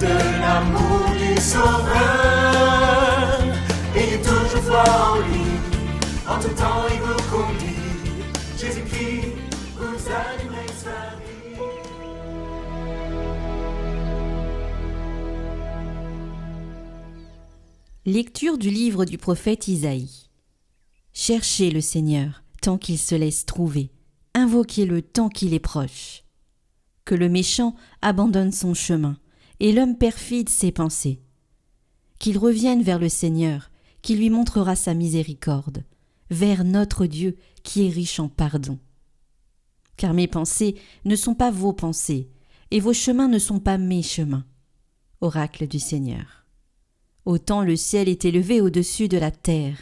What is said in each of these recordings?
de l'amour du Sauveur. Ayez toujours foi en lui, en tout temps il vous conduit. Jésus-Christ vous allumerez sa vie. Lecture du livre du prophète Isaïe. Cherchez le Seigneur tant qu'il se laisse trouver, invoquez-le tant qu'il est proche. Que le méchant abandonne son chemin et l'homme perfide ses pensées. Qu'il revienne vers le Seigneur, qui lui montrera sa miséricorde, vers notre Dieu qui est riche en pardon. Car mes pensées ne sont pas vos pensées, et vos chemins ne sont pas mes chemins. Oracle du Seigneur. Autant le ciel est élevé au-dessus de la terre,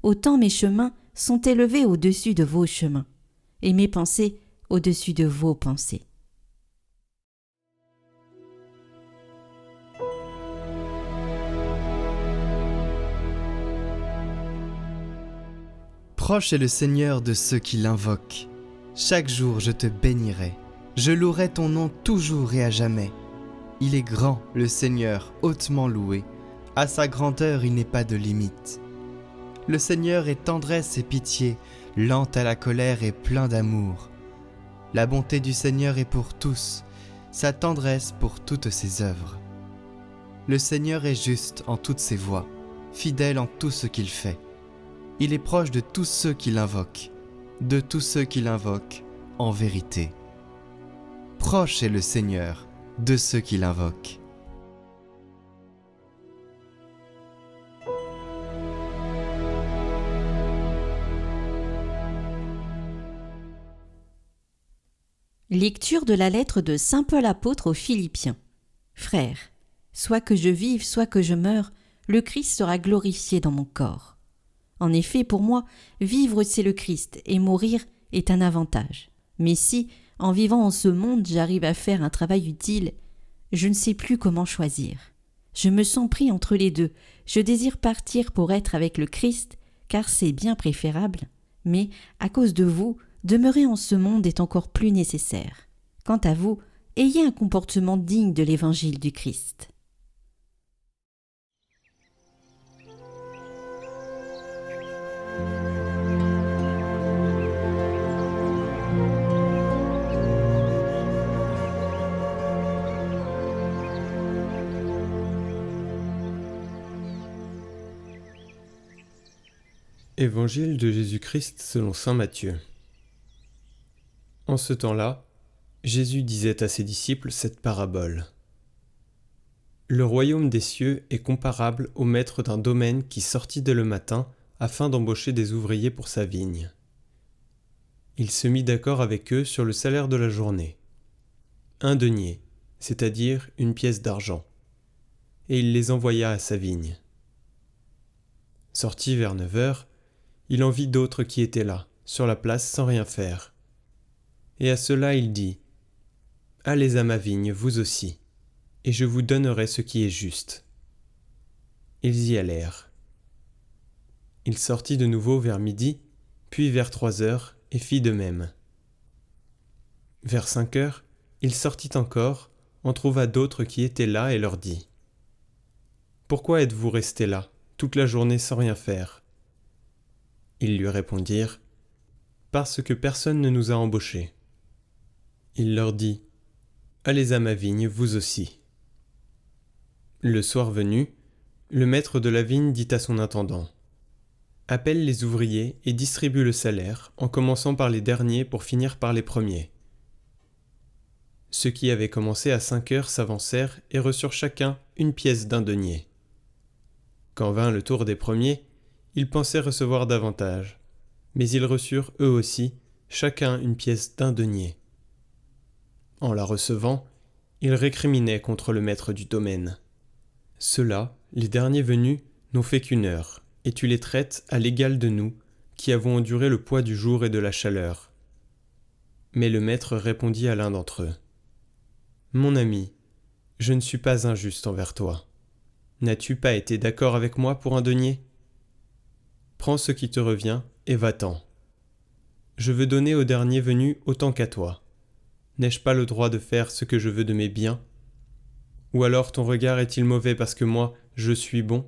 autant mes chemins sont élevés au-dessus de vos chemins, et mes pensées au-dessus de vos pensées. Proche est le Seigneur de ceux qui l'invoquent. Chaque jour je te bénirai. Je louerai ton nom toujours et à jamais. Il est grand, le Seigneur, hautement loué. À sa grandeur il n'est pas de limite. Le Seigneur est tendresse et pitié, lent à la colère et plein d'amour. La bonté du Seigneur est pour tous, sa tendresse pour toutes ses œuvres. Le Seigneur est juste en toutes ses voies, fidèle en tout ce qu'il fait. Il est proche de tous ceux qui l'invoquent, en vérité. Proche est le Seigneur de ceux qui l'invoquent. Lecture de la lettre de saint Paul apôtre aux Philippiens. Frères, soit que je vive, soit que je meure, le Christ sera glorifié dans mon corps. En effet, pour moi, vivre c'est le Christ et mourir est un avantage. Mais si, en vivant en ce monde, j'arrive à faire un travail utile, je ne sais plus comment choisir. Je me sens pris entre les deux. Je désire partir pour être avec le Christ, car c'est bien préférable. Mais, à cause de vous, demeurer en ce monde est encore plus nécessaire. Quant à vous, ayez un comportement digne de l'évangile du Christ. Évangile de Jésus-Christ selon saint Matthieu. En ce temps-là, Jésus disait à ses disciples cette parabole. Le royaume des cieux est comparable au maître d'un domaine qui sortit dès le matin afin d'embaucher des ouvriers pour sa vigne. Il se mit d'accord avec eux sur le salaire de la journée. 1 denier, c'est-à-dire une pièce d'argent, et il les envoya à sa vigne. Sorti vers 9 heures, il en vit d'autres qui étaient là, sur la place sans rien faire. Et à cela il dit : « Allez à ma vigne, vous aussi, et je vous donnerai ce qui est juste. » Ils y allèrent. Il sortit de nouveau vers midi, puis vers 3 heures, et fit de même. Vers 5 heures, il sortit encore, en trouva d'autres qui étaient là et leur dit : « Pourquoi êtes-vous restés là, toute la journée sans rien faire ? » Ils lui répondirent : « Parce que personne ne nous a embauchés. » Il leur dit : « Allez à ma vigne, vous aussi. » Le soir venu, le maître de la vigne dit à son intendant : « Appelle les ouvriers et distribue le salaire, en commençant par les derniers pour finir par les premiers. » Ceux qui avaient commencé à 5 heures s'avancèrent et reçurent chacun une pièce d'1 denier. Quand vint le tour des premiers, ils pensaient recevoir davantage, mais ils reçurent eux aussi, chacun une pièce d'1 denier. En la recevant, ils récriminaient contre le maître du domaine. « Ceux-là, les derniers venus, n'ont fait qu'1 heure, et tu les traites à l'égal de nous, qui avons enduré le poids du jour et de la chaleur. » Mais le maître répondit à l'un d'entre eux : « Mon ami, je ne suis pas injuste envers toi. N'as-tu pas été d'accord avec moi pour 1 denier ? Prends ce qui te revient et va-t'en. Je veux donner au dernier venu autant qu'à toi. N'ai-je pas le droit de faire ce que je veux de mes biens ? Ou alors ton regard est-il mauvais parce que moi, je suis bon?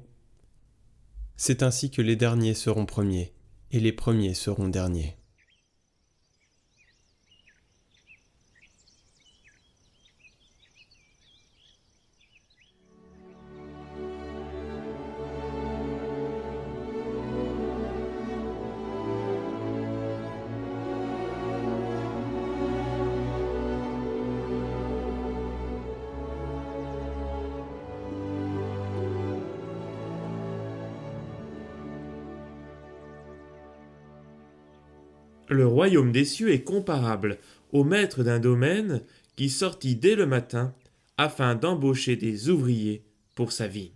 C'est ainsi que les derniers seront premiers, et les premiers seront derniers. Le royaume des cieux est comparable au maître d'un domaine qui sortit dès le matin afin d'embaucher des ouvriers pour sa vigne.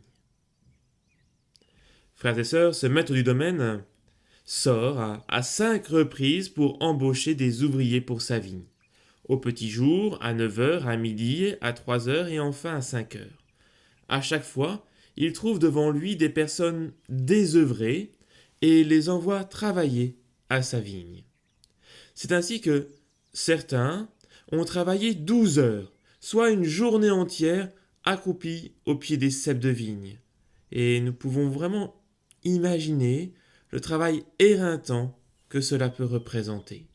Frères et sœurs, ce maître du domaine sort à 5 reprises pour embaucher des ouvriers pour sa vigne. Au petit jour, à 9 heures, à midi, à 3 heures et enfin à 5 heures. À chaque fois, il trouve devant lui des personnes désœuvrées et les envoie travailler à sa vigne. C'est ainsi que certains ont travaillé 12 heures, soit une journée entière accroupis au pied des ceps de vigne. Et nous pouvons vraiment imaginer le travail éreintant que cela peut représenter.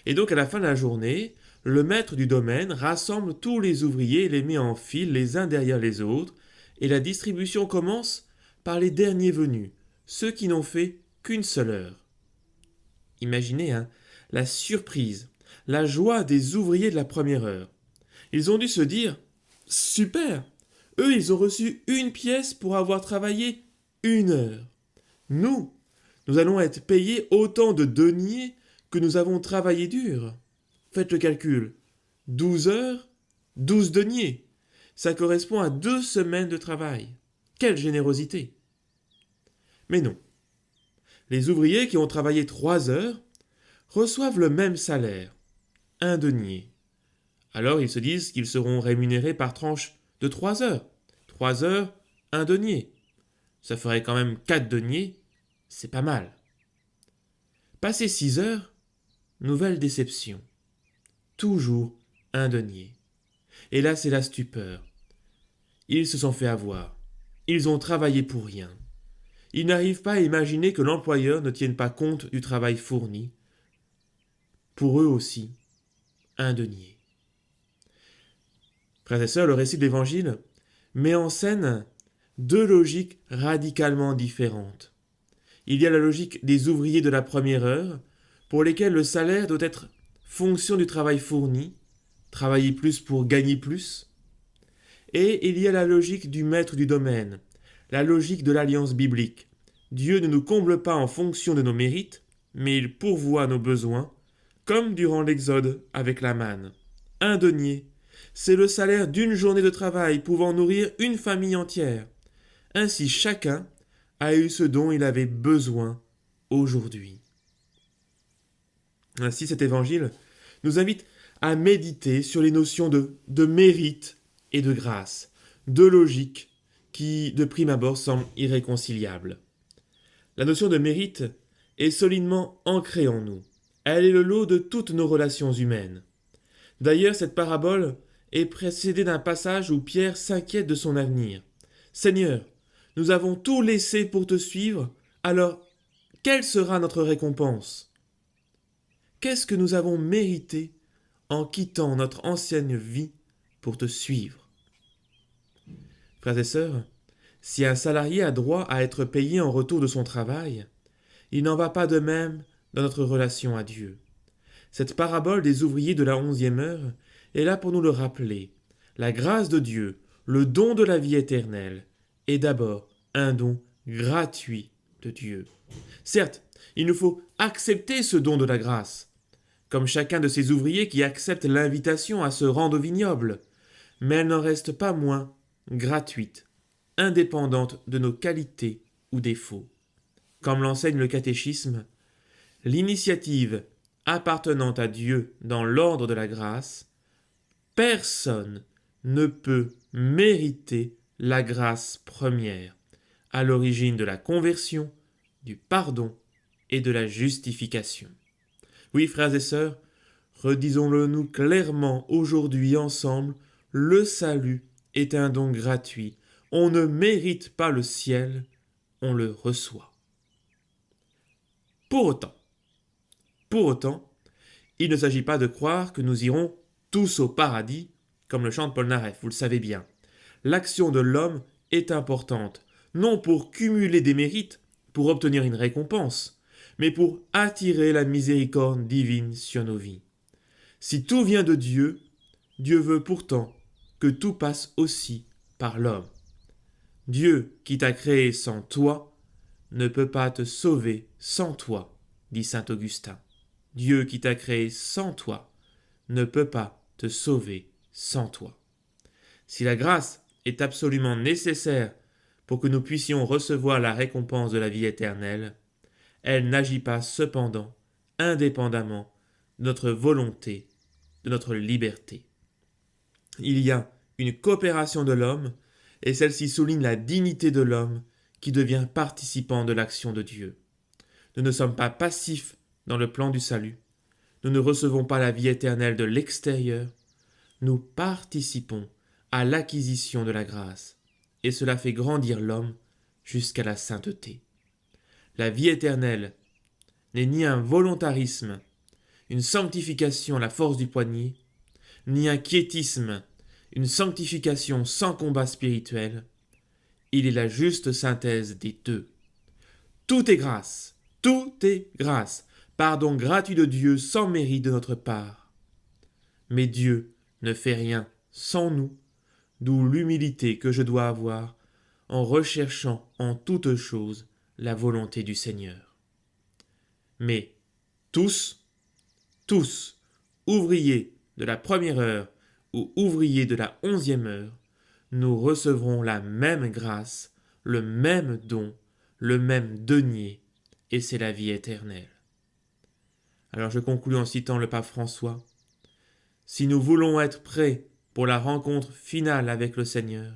Et donc à la fin de la journée, le maître du domaine rassemble tous les ouvriers et les met en file les uns derrière les autres, et la distribution commence par les derniers venus, ceux qui n'ont fait qu'une seule heure. Imaginez, la surprise, la joie des ouvriers de la première heure. Ils ont dû se dire « Super ! Eux, ils ont reçu une pièce pour avoir travaillé 1 heure. Nous allons être payés autant de deniers que nous avons travaillé dur. Faites le calcul. 12 heures, 12 deniers. Ça correspond à 2 semaines de travail. Quelle générosité ! Mais non. Les ouvriers qui ont travaillé 3 heures reçoivent le même salaire, 1 denier. Alors ils se disent qu'ils seront rémunérés par tranche de 3 heures. 3 heures, 1 denier. Ça ferait quand même 4 deniers, c'est pas mal. Passé 6 heures, nouvelle déception. Toujours 1 denier. Et là c'est la stupeur. Ils se sont fait avoir. Ils ont travaillé pour rien. Ils n'arrivent pas à imaginer que l'employeur ne tienne pas compte du travail fourni. Pour eux aussi, 1 denier. Frères et sœurs, le récit de l'Évangile met en scène 2 logiques radicalement différentes. Il y a la logique des ouvriers de la première heure, pour lesquels le salaire doit être fonction du travail fourni, travailler plus pour gagner plus. Et il y a la logique du maître du domaine, la logique de l'alliance biblique. Dieu ne nous comble pas en fonction de nos mérites, mais il pourvoit nos besoins, comme durant l'Exode avec la manne. 1 denier, c'est le salaire d'une journée de travail pouvant nourrir une famille entière. Ainsi chacun a eu ce dont il avait besoin aujourd'hui. Ainsi cet évangile nous invite à méditer sur les notions de mérite et de grâce, 2 logiques qui, de prime abord, semblent irréconciliables. La notion de mérite est solidement ancrée en nous. Elle est le lot de toutes nos relations humaines. D'ailleurs, cette parabole est précédée d'un passage où Pierre s'inquiète de son avenir. « Seigneur, nous avons tout laissé pour te suivre, alors quelle sera notre récompense ? Qu'est-ce que nous avons mérité en quittant notre ancienne vie pour te suivre ?» Frères et sœurs, si un salarié a droit à être payé en retour de son travail, il n'en va pas de même dans notre relation à Dieu. Cette parabole des ouvriers de la 11e heure est là pour nous le rappeler. La grâce de Dieu, le don de la vie éternelle, est d'abord un don gratuit de Dieu. Certes, il nous faut accepter ce don de la grâce, comme chacun de ces ouvriers qui acceptent l'invitation à se rendre au vignoble, mais elle n'en reste pas moins gratuite, indépendante de nos qualités ou défauts. Comme l'enseigne le catéchisme, l'initiative appartenant à Dieu dans l'ordre de la grâce, personne ne peut mériter la grâce première, à l'origine de la conversion, du pardon et de la justification. Oui, frères et sœurs, redisons-le nous clairement aujourd'hui ensemble, le salut est un don gratuit. On ne mérite pas le ciel, on le reçoit. Pour autant, il ne s'agit pas de croire que nous irons tous au paradis, comme le chante Polnareff, vous le savez bien. L'action de l'homme est importante, non pour cumuler des mérites, pour obtenir une récompense, mais pour attirer la miséricorde divine sur nos vies. Si tout vient de Dieu, Dieu veut pourtant que tout passe aussi par l'homme. Dieu qui t'a créé sans toi ne peut pas te sauver sans toi, dit saint Augustin. Dieu qui t'a créé sans toi ne peut pas te sauver sans toi. Si la grâce est absolument nécessaire pour que nous puissions recevoir la récompense de la vie éternelle, elle n'agit pas cependant indépendamment de notre volonté, de notre liberté. Il y a une coopération de l'homme, et celle-ci souligne la dignité de l'homme qui devient participant de l'action de Dieu. Nous ne sommes pas passifs dans le plan du salut. Nous ne recevons pas la vie éternelle de l'extérieur. Nous participons à l'acquisition de la grâce, et cela fait grandir l'homme jusqu'à la sainteté. La vie éternelle n'est ni un volontarisme, une sanctification à la force du poignet, ni un quiétisme, une sanctification sans combat spirituel. Il est la juste synthèse des deux. Tout est grâce, pardon gratuit de Dieu sans mérite de notre part. Mais Dieu ne fait rien sans nous, d'où l'humilité que je dois avoir en recherchant en toutes choses la volonté du Seigneur. Mais tous, ouvriers de la première heure ou ouvriers de la 11e heure, nous recevrons la même grâce, le même don, le même denier, et c'est la vie éternelle. Alors je conclus en citant le pape François. Si nous voulons être prêts pour la rencontre finale avec le Seigneur,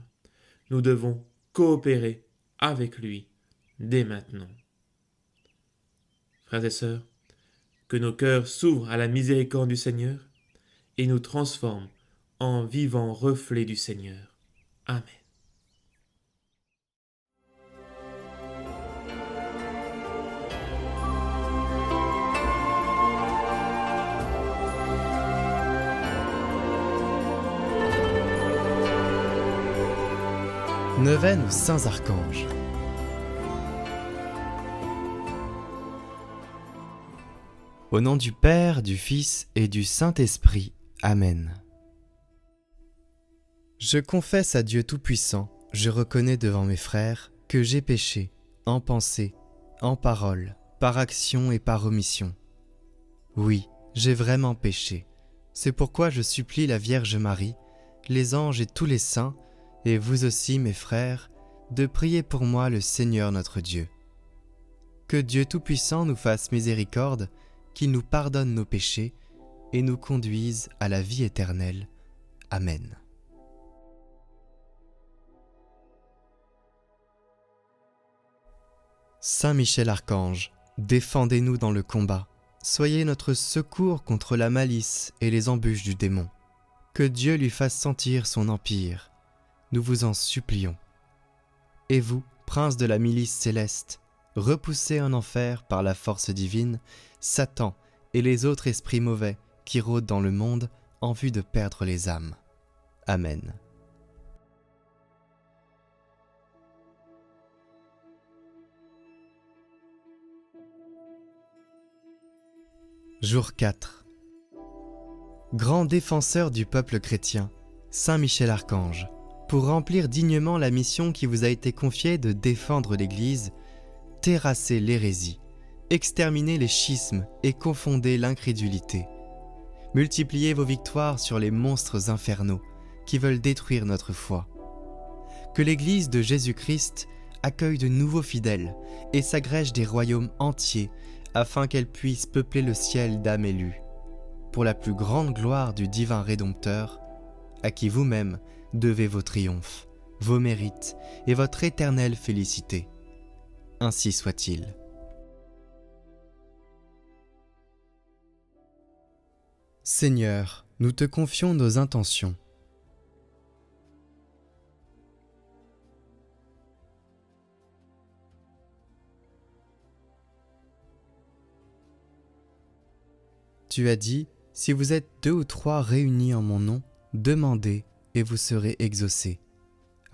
nous devons coopérer avec lui dès maintenant. Frères et sœurs, que nos cœurs s'ouvrent à la miséricorde du Seigneur et nous transforment en vivants reflets du Seigneur. Amen. Neuvaine aux saints archanges. Au nom du Père, du Fils et du Saint-Esprit. Amen. Je confesse à Dieu Tout-Puissant, je reconnais devant mes frères que j'ai péché, en pensée, en parole, par action et par omission. Oui, j'ai vraiment péché. C'est pourquoi je supplie la Vierge Marie, les anges et tous les saints, et vous aussi mes frères, de prier pour moi le Seigneur notre Dieu. Que Dieu Tout-Puissant nous fasse miséricorde, qu'il nous pardonne nos péchés et nous conduise à la vie éternelle. Amen. Saint Michel Archange, défendez-nous dans le combat. Soyez notre secours contre la malice et les embûches du démon. Que Dieu lui fasse sentir son empire. Nous vous en supplions. Et vous, prince de la milice céleste, repoussez en enfer par la force divine Satan et les autres esprits mauvais qui rôdent dans le monde en vue de perdre les âmes. Amen. Jour 4. Grand défenseur du peuple chrétien, Saint Michel Archange, pour remplir dignement la mission qui vous a été confiée de défendre l'Église, terrassez l'hérésie, exterminez les schismes et confondez l'incrédulité. Multipliez vos victoires sur les monstres infernaux qui veulent détruire notre foi. Que l'Église de Jésus-Christ accueille de nouveaux fidèles et s'agrège des royaumes entiers afin qu'elle puisse peupler le ciel d'âmes élues, pour la plus grande gloire du divin Rédempteur, à qui vous-même devez vos triomphes, vos mérites et votre éternelle félicité. Ainsi soit-il. Seigneur, nous te confions nos intentions. tu as dit, si vous êtes 2 ou 3 réunis en mon nom, demandez et vous serez exaucés.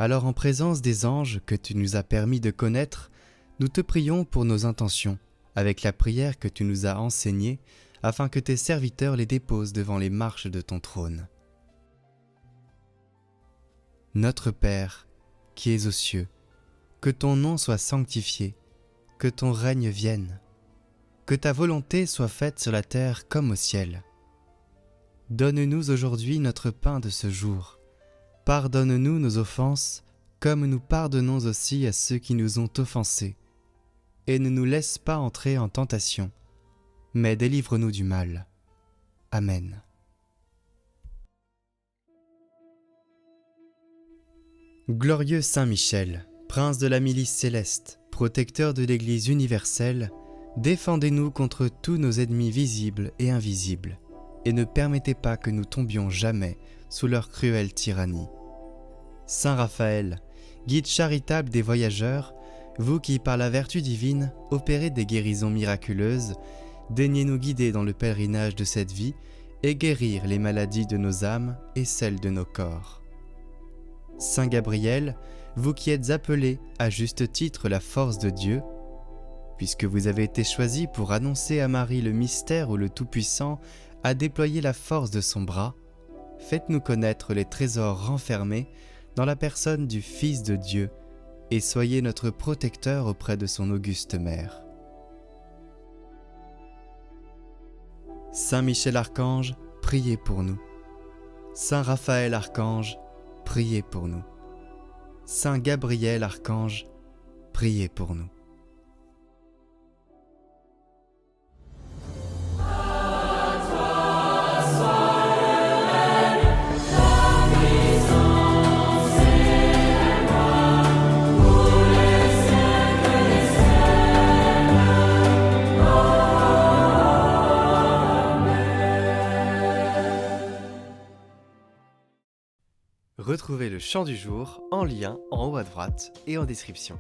Alors en présence des anges que tu nous as permis de connaître, nous te prions pour nos intentions, avec la prière que tu nous as enseignée, afin que tes serviteurs les déposent devant les marches de ton trône. Notre Père, qui es aux cieux, que ton nom soit sanctifié, que ton règne vienne, que ta volonté soit faite sur la terre comme au ciel. Donne-nous aujourd'hui notre pain de ce jour. Pardonne-nous nos offenses, comme nous pardonnons aussi à ceux qui nous ont offensés. Et ne nous laisse pas entrer en tentation, mais délivre-nous du mal. Amen. Glorieux Saint Michel, prince de la milice céleste, protecteur de l'Église universelle, défendez-nous contre tous nos ennemis visibles et invisibles, et ne permettez pas que nous tombions jamais sous leur cruelle tyrannie. Saint Raphaël, guide charitable des voyageurs, vous qui par la vertu divine opérez des guérisons miraculeuses, daignez nous guider dans le pèlerinage de cette vie et guérir les maladies de nos âmes et celles de nos corps. Saint Gabriel, vous qui êtes appelé à juste titre la force de Dieu, puisque vous avez été choisi pour annoncer à Marie le mystère où le Tout-Puissant a déployé la force de son bras, faites-nous connaître les trésors renfermés dans la personne du Fils de Dieu, et soyez notre protecteur auprès de son auguste mère. Saint Michel Archange, priez pour nous. Saint Raphaël Archange, priez pour nous. Saint Gabriel Archange, priez pour nous. Retrouvez le chant du jour en lien en haut à droite et en description.